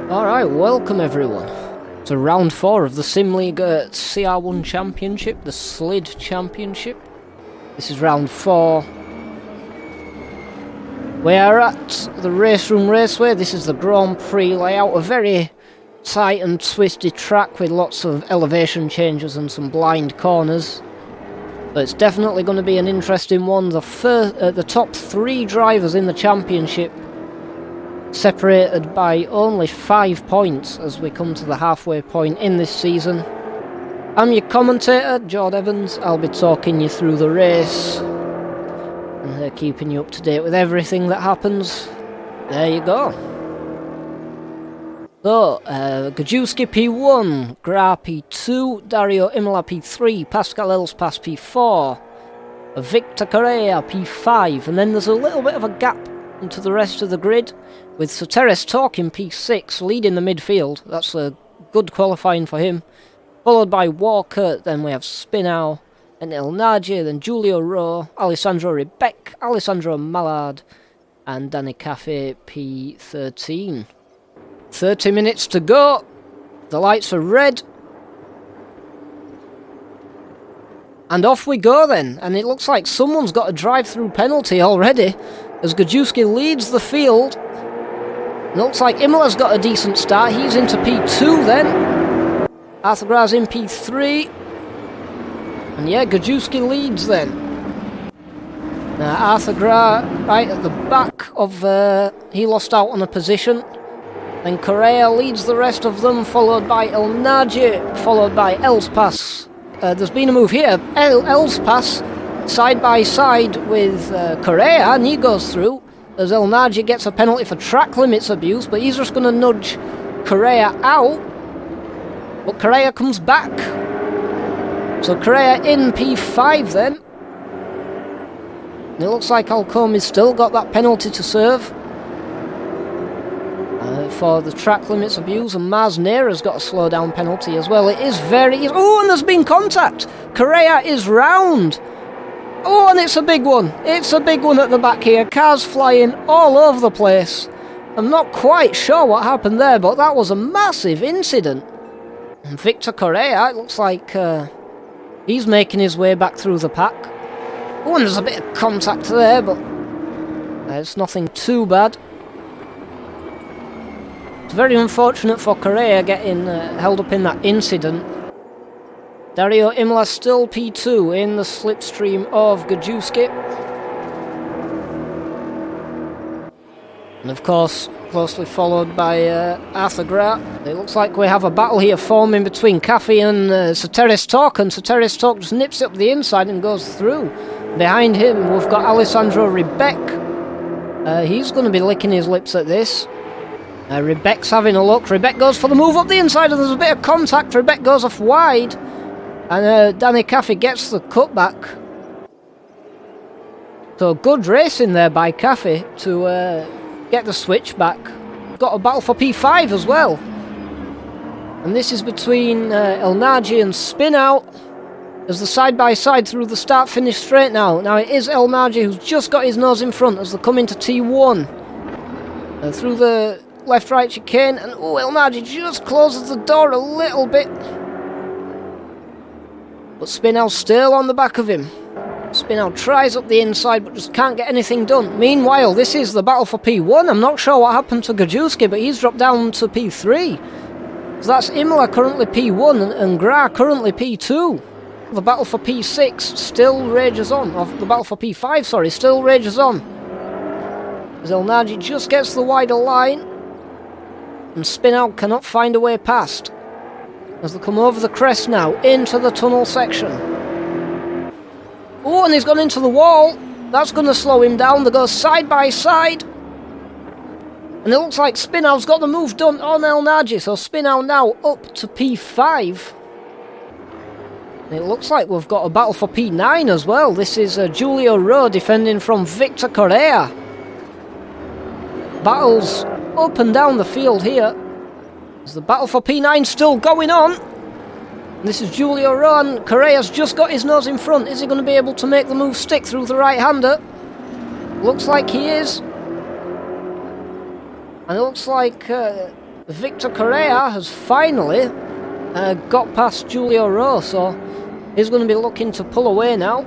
Alright, welcome everyone to round 4 of the Simliga CR1 Championship, the Slid Championship. This is round 4. We are at the Race Room Raceway. This is the Grand Prix layout, a very tight and twisted track with lots of elevation changes and some blind corners. But it's definitely going to be an interesting one. The top 3 drivers in the championship separated by only 5 points as we come to the halfway point in this season. I'm your commentator, Jord Evans. I'll be talking you through the race and keeping you up to date with everything that happens. There you go. So, Gajewski P1, Gra P2, Dario Imola P3, Pascal Elspas P4, Victor Correa P5, and then there's a little bit of a gap into the rest of the grid, with Soteris Tork in P6 leading the midfield. That's a good qualifying for him. Followed by Walker, then we have Spinau, and El Naji, then Giulio Rowe, Alessandro Rebec, Alessandro Mallard, and Danny Cafe P13. 30 minutes to go. The lights are red. And off we go then. And it looks like someone's got a drive-through penalty already, as Gajewski leads the field. It looks like Imola's got a decent start. He's into P2 then. Arthur Gra's in P3. And yeah, Gajewski leads then. Now Arthur Gra right at the back of... he lost out on a position. Then Correa leads the rest of them, followed by El Naji, followed by Elspas. There's been a move here. Elspas side by side with Correa, and he goes through, as El Naji gets a penalty for track limits abuse, but he's just going to nudge Correa out. But Correa comes back. So Correa in P5 then. And it looks like Alcome's still got that penalty to serve for the track limits abuse, and Mars Nera's got a slow down penalty as well. It is very... Oh, and there's been contact! Correa is round! Oh, and it's a big one! It's a big one at the back here. Cars flying all over the place. I'm not quite sure what happened there, but that was a massive incident. And Victor Correa, it looks like he's making his way back through the pack. Oh, and there's a bit of contact there, but it's nothing too bad. Very unfortunate for Correa getting held up in that incident. Dario Imola still P2 in the slipstream of Gajewski. And of course, closely followed by Arthur Gra. It looks like we have a battle here forming between Cafe and Soteris Tork, and Soteris Tork just nips it up the inside and goes through. Behind him, we've got Alessandro Rebec. He's going to be licking his lips at this. Rebec's having a look. Rebec goes for the move up the inside, and there's a bit of contact. Rebec goes off wide, and Danny Cafe gets the cutback. So good racing there by Cafe to get the switch back. Got a battle for P5 as well. And this is between El Naji and Spinau. There's the side-by-side through the start-finish straight now. Now it is El Naji who's just got his nose in front as they come into T1. Through the left-right chicane, and oh, El Naji just closes the door a little bit. But Spinau's still on the back of him. Spinau tries up the inside, but just can't get anything done. Meanwhile, this is the battle for P1. I'm not sure what happened to Gajewski, but he's dropped down to P3. So that's Imola currently P1, and Gra currently P2. The battle for P6 still rages on. Or the battle for P5, sorry, still rages on. As El Naji just gets the wider line, and Spinau cannot find a way past as they come over the crest now into the tunnel section. Oh, and he's gone into the wall. That's going to slow him down. They go side by side, and it looks like Spinau's got the move done on El Naji, so Spinau now up to P5. And it looks like we've got a battle for P9 as well. This is Giulio Rowe defending from Victor Correa. Battles up and down the field here. Is the battle for P9 still going on? This is Giulio Rowe, and Correa's just got his nose in front. Is he going to be able to make the move stick through the right-hander? Looks like he is. And it looks like Victor Correa has finally got past Julio Rowe, so he's going to be looking to pull away now.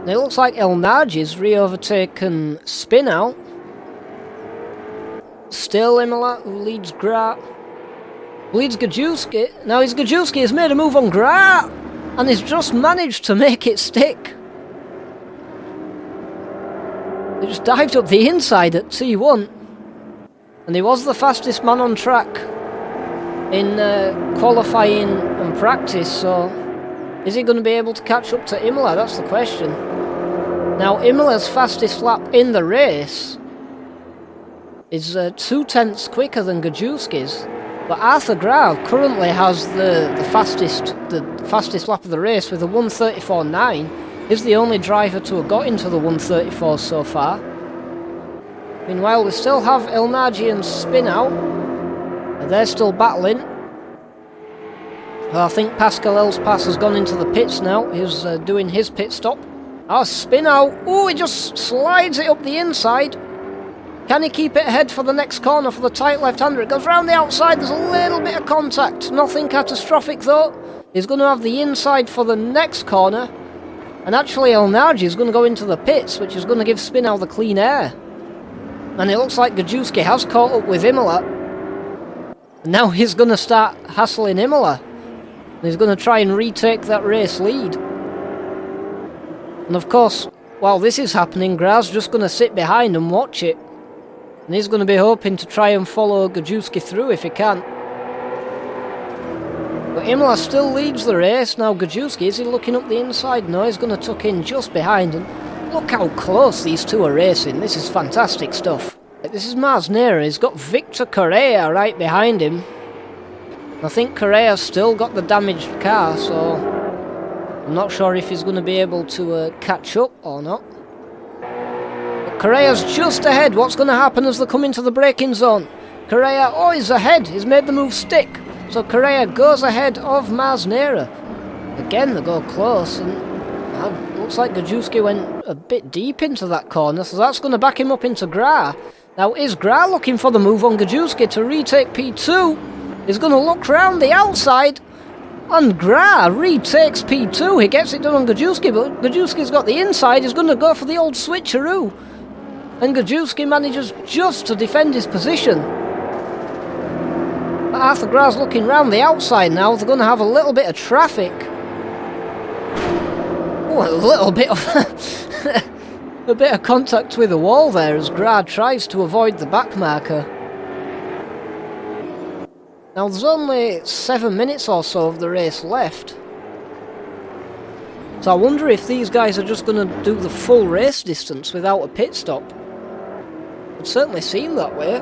And it looks like El Naji's re-overtaken Spinell. Still Imola, who leads Gra. Leads Gajewski. Now Gajewski has made a move on Gra, and he's just managed to make it stick. He just dived up the inside at T1. And he was the fastest man on track in qualifying and practice, so is he going to be able to catch up to Imola? That's the question. Now, Imola's fastest lap in the race is 0.2 quicker than Gajewski's, but Arthur Graf currently has the fastest lap of the race with a 1:34.9. He's the only driver to have got into the 1:34 so far. Meanwhile, we still have El Naji and Spinell, and they're still battling. Well, I think Pascal Elspas has gone into the pits now. He's doing his pit stop. Oh, Spinell! Oh, he just slides it up the inside. Can he keep it ahead for the next corner for the tight left-hander? It goes round the outside. There's a little bit of contact. Nothing catastrophic, though. He's going to have the inside for the next corner. And actually, El Naji is going to go into the pits, which is going to give Spinell the clean air. And it looks like Gajewski has caught up with Imola. And now he's going to start hassling Imola. And he's going to try and retake that race lead. And of course, while this is happening, Graz's just going to sit behind and watch it. And he's going to be hoping to try and follow Gajewski through if he can. But Imola still leads the race. Now Gajewski, is he looking up the inside? No, he's going to tuck in just behind. And look how close these two are racing. This is fantastic stuff. This is Masnera. He's got Victor Correa right behind him. I think Correa's still got the damaged car, so I'm not sure if he's going to be able to catch up or not. But Correa's just ahead. What's going to happen as they come into the braking zone? Correa, oh, he's ahead. He's made the move stick. So Correa goes ahead of Masnera. Again, they go close, and looks like Gajewski went a bit deep into that corner, so that's going to back him up into Gra. Now, is Gra looking for the move on Gajewski to retake P2? He's going to look round the outside, and Gra retakes P2. He gets it done on Gajewski, but Gajewski's got the inside. He's going to go for the old switcheroo. And Gajewski manages just to defend his position. But Arthur Gra's looking round the outside now. They're going to have a little bit of traffic. Oh, a little bit of a bit of contact with the wall there as Gra tries to avoid the back marker. Now there's only 7 minutes or so of the race left. So I wonder if these guys are just going to do the full race distance without a pit stop. It would certainly seem that way.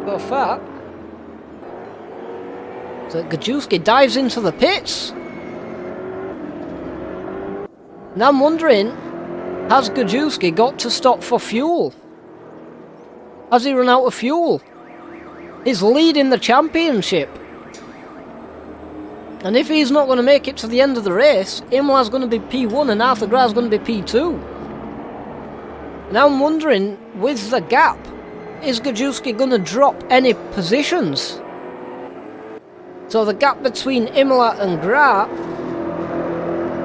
Go far. So Gajewski dives into the pits. Now I'm wondering, has Gajewski got to stop for fuel? Has he run out of fuel? He's leading the championship. And if he's not going to make it to the end of the race, Imola's going to be P1 and Arthur Gra's going to be P2. Now I'm wondering, with the gap, is Gajewski going to drop any positions? So the gap between Imola and Gra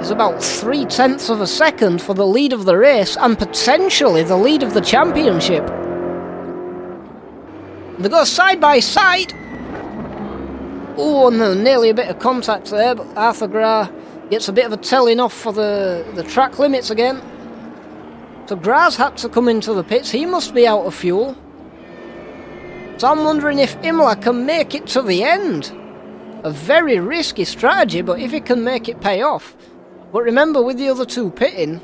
is about 0.3 of a second for the lead of the race and potentially the lead of the championship. They go side by side. Oh, and nearly a bit of contact there, but Arthur Gra gets a bit of a telling off for the track limits again. So Gra's had to come into the pits. He must be out of fuel. So I'm wondering if Imola can make it to the end. A very risky strategy, but if he can make it pay off. But remember, with the other two pitting,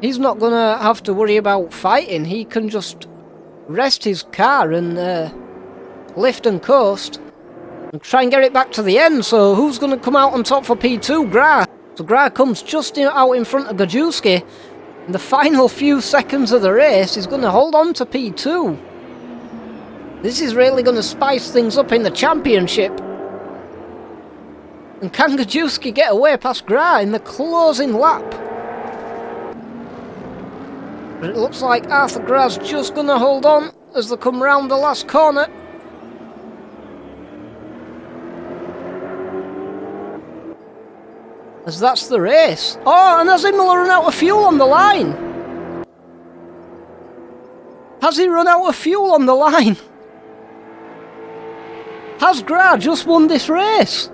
he's not going to have to worry about fighting. He can just rest his car and lift and coast and try and get it back to the end. So who's going to come out on top for P2? Gra. So Gra comes just out in front of Gajewski. In the final few seconds of the race, he's going to hold on to P2. This is really going to spice things up in the championship. And can Gajewski get away past Gra in the closing lap? But it looks like Arthur Gra's just going to hold on as they come round the last corner. As that's the race. Oh, and has Imola run out of fuel on the line? Has he run out of fuel on the line? Has Gra just won this race?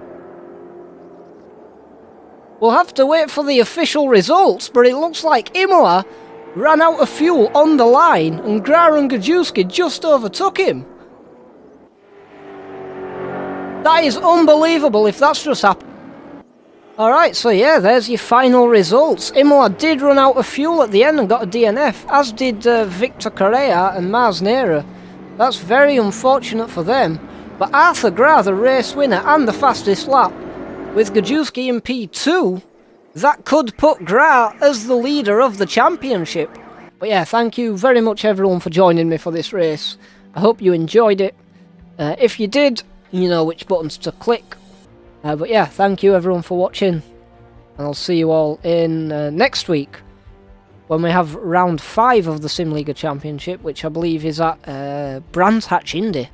We'll have to wait for the official results, but it looks like Imola ran out of fuel on the line and Gra and Gajewski just overtook him. That is unbelievable if that's just happened. Alright, so yeah, there's your final results. Imola did run out of fuel at the end and got a DNF, as did Victor Correa and Mars Nera. That's very unfortunate for them. But Arthur Gra, the race winner and the fastest lap, with Gajewski in P2, that could put Gra as the leader of the championship. But yeah, thank you very much everyone for joining me for this race. I hope you enjoyed it. If you did, you know which buttons to click. But yeah, thank you everyone for watching, and I'll see you all in next week when we have round 5 of the Simliga Championship, which I believe is at Brands Hatch Indy.